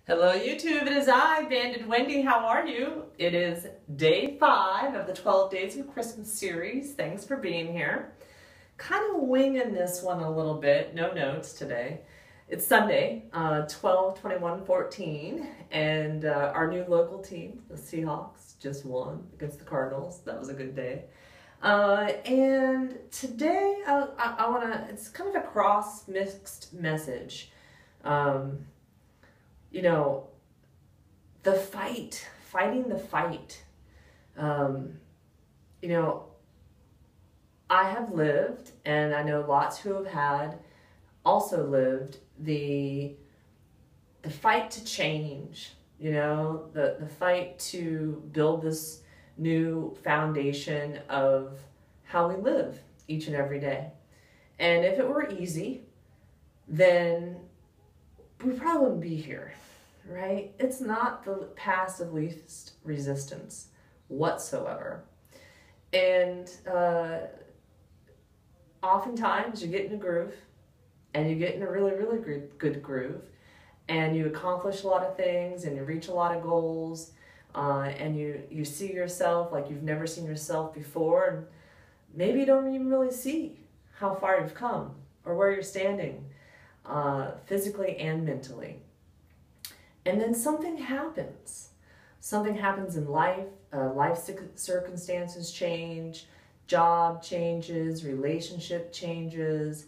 Hello YouTube, it is I, Bandedwendy. How are you? It is day 5 of the 12 Days of Christmas series. Thanks for being here. Kind of winging this one a little bit, no notes today. It's Sunday, 12/21/14, and our new local team, the Seahawks, just won against the Cardinals. That was a good day. And today I want to, it's kind of a mixed message. You know, fighting the fight. You know, I have lived, and I know lots who have had also lived the fight to change, you know, the fight to build this new foundation of how we live each and every day. And if it were easy, then we probably wouldn't be here, right? It's not the path of least resistance whatsoever. And oftentimes you get in a groove, and you get in a really, really good groove, and you accomplish a lot of things, and you reach a lot of goals, and you see yourself like you've never seen yourself before, and maybe you don't even really see how far you've come or where you're standing. Physically and mentally. And then something happens. Something happens in life. Life circumstances change, job changes, relationship changes,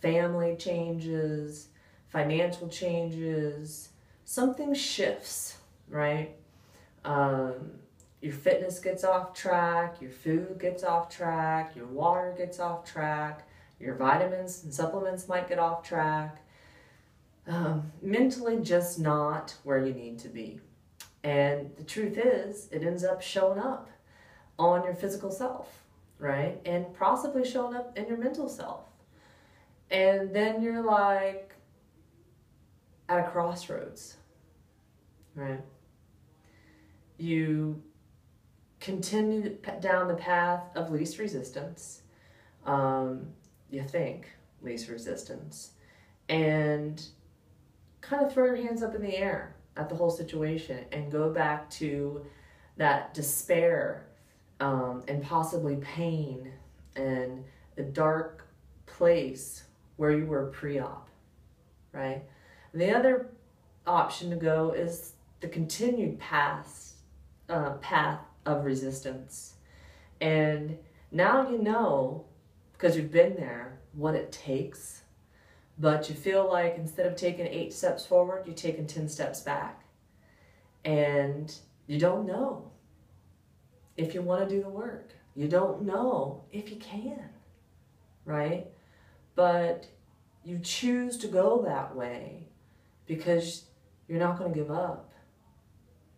family changes, financial changes. Something shifts, right? Your fitness gets off track, your food gets off track, your water gets off track, your vitamins and supplements might get off track. Mentally just not where you need to be. And the truth is, it ends up showing up on your physical self, right? And possibly showing up in your mental self. And then you're like at a crossroads, right? You continue down the path of least resistance. You think least resistance, and kind of throw your hands up in the air at the whole situation and go back to that despair and possibly pain and the dark place where you were pre-op, right? And the other option to go is the continued path of resistance. And now you know, because you've been there, what it takes, but you feel like instead of taking 8 steps forward, you're taking 10 steps back. And you don't know if you want to do the work. You don't know if you can, right? But you choose to go that way because you're not going to give up,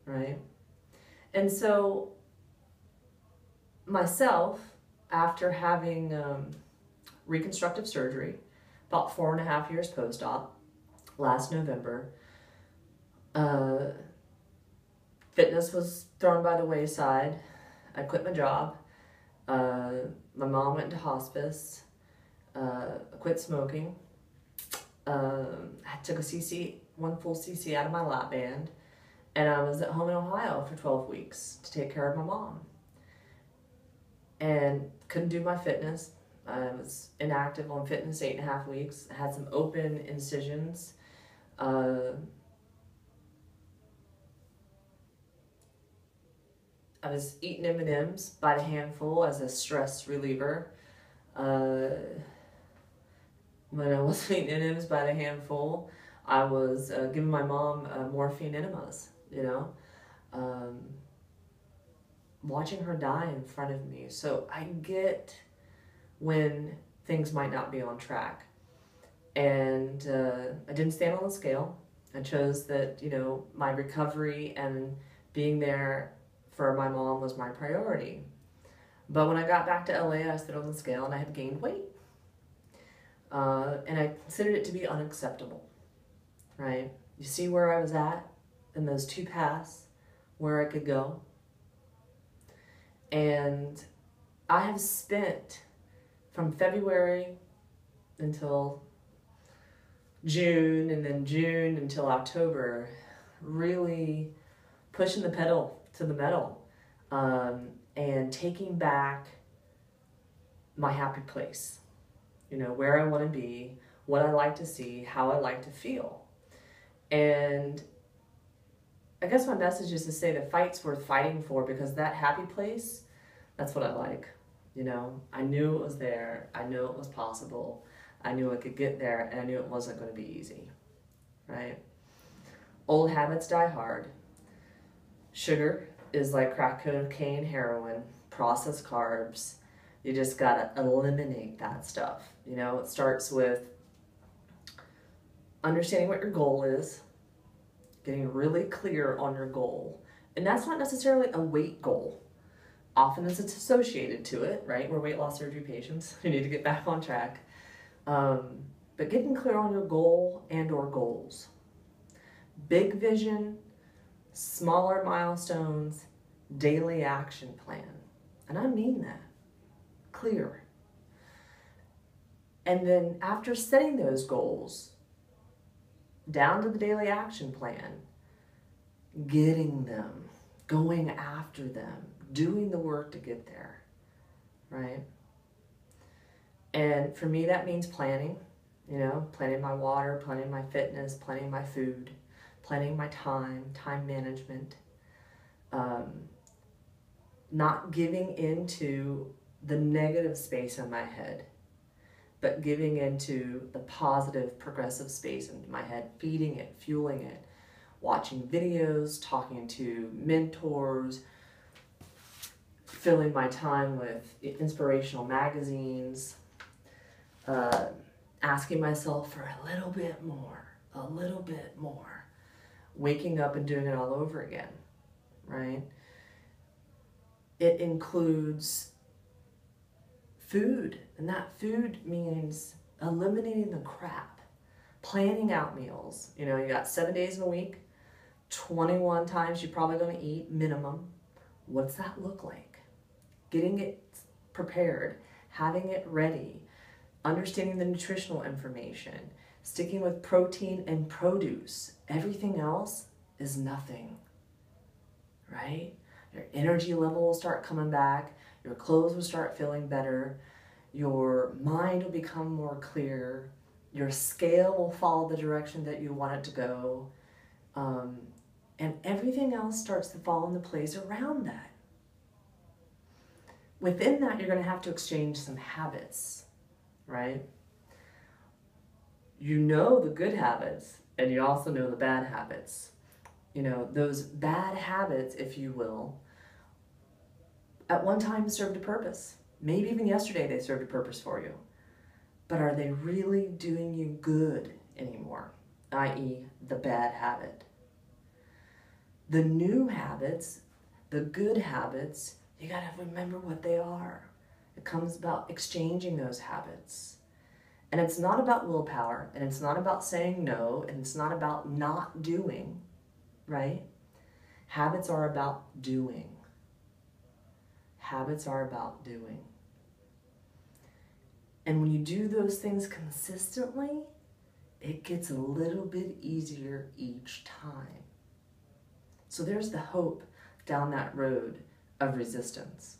right? And so myself, after having reconstructive surgery, about 4.5 years post-op, last November, fitness was thrown by the wayside. I quit my job. My mom went into hospice. I quit smoking. I took one full CC out of my lap band, and I was at home in Ohio for 12 weeks to take care of my mom. And couldn't do my fitness. I was inactive on fitness 8.5 weeks. I had some open incisions. I was eating M&Ms by the handful as a stress reliever. When I wasn't eating M&Ms by the handful, I was giving my mom morphine enemas, you know. Watching her die in front of me. So I get when things might not be on track. And I didn't stand on the scale. I chose that, you know, my recovery and being there for my mom was my priority. But when I got back to LA, I stood on the scale and I had gained weight. And I considered it to be unacceptable, right? You see where I was at in those 2 paths, where I could go. And I have spent from February until June, and then June until October, really pushing the pedal to the metal, and taking back my happy place, you know, where I want to be, what I like to see, how I like to feel. And I guess my message is to say the fight's worth fighting for, because that happy place, that's what I like. You know, I knew it was there. I knew it was possible. I knew I could get there, and I knew it wasn't going to be easy, right? Old habits die hard. Sugar is like crack cocaine, heroin, processed carbs. You just got to eliminate that stuff. You know, it starts with understanding what your goal is, getting really clear on your goal. And that's not necessarily a weight goal. Often it's associated to it, right? We're weight loss surgery patients. We need to get back on track. But getting clear on your goal and or goals. Big vision, smaller milestones, daily action plan. And I mean that. Clear. And then after setting those goals, down to the daily action plan, getting them, going after them, doing the work to get there, right? And for me, that means planning, you know, planning my water, planning my fitness, planning my food, planning my time management, not giving into the negative space in my head, but giving into the positive, progressive space in my head, feeding it, fueling it, watching videos, talking to mentors, filling my time with inspirational magazines, asking myself for a little bit more, waking up and doing it all over again, right? It includes food, and that food means eliminating the crap, planning out meals. You know, you got 7 days in a week, 21 times you're probably going to eat minimum. What's that look like? Getting it prepared, having it ready, understanding the nutritional information, sticking with protein and produce. Everything else is nothing, right? Your energy level will start coming back. Your clothes will start feeling better. Your mind will become more clear. Your scale will follow the direction that you want it to go. And everything else starts to fall into place around that. Within that, you're going to have to exchange some habits, right? You know the good habits, and you also know the bad habits. You know, those bad habits, if you will, at one time served a purpose. Maybe even yesterday they served a purpose for you. But are they really doing you good anymore? I.e., the bad habit. The new habits, the good habits, you gotta remember what they are. It comes about exchanging those habits. And it's not about willpower, and it's not about saying no, and it's not about not doing, right? Habits are about doing. Habits are about doing. And when you do those things consistently, it gets a little bit easier each time. So there's the hope down that road of resistance,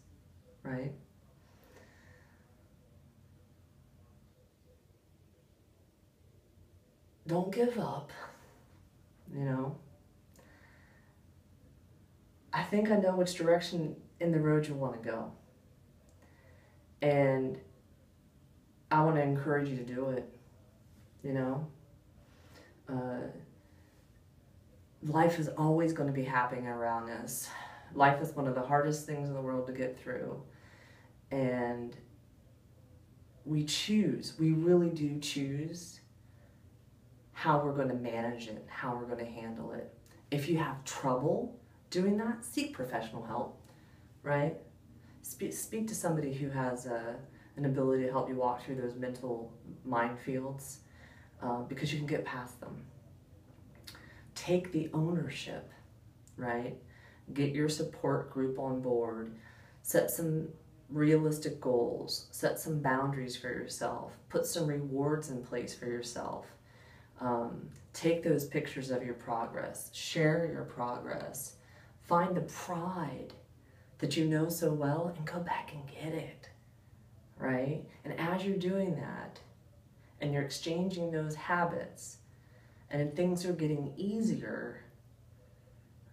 right? Don't give up, you know. I think I know which direction in the road you want to go. And I want to encourage you to do it, you know. Life is always going to be happening around us. Life is one of the hardest things in the world to get through. And we really do choose how we're going to manage it, how we're going to handle it. If you have trouble doing that, seek professional help, right? Speak to somebody who has an ability to help you walk through those mental minefields, because you can get past them. Take the ownership, right? Get your support group on board. Set some realistic goals. Set some boundaries for yourself. Put some rewards in place for yourself. Take those pictures of your progress, share your progress, find the pride that you know so well and go back and get it, right? And as you're doing that and you're exchanging those habits and things are getting easier,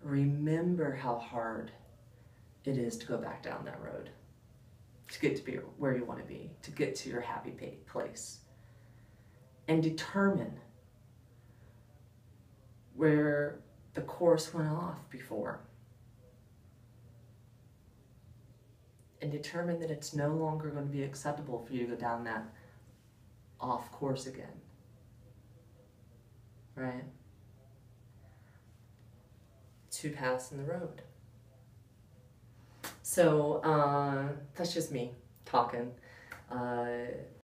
remember how hard it is to go back down that road, to get to be where you want to be, to get to your happy place. And determine where the course went off before. And determine that it's no longer going to be acceptable for you to go down that off course again. Right? Two paths in the road. So that's just me talking.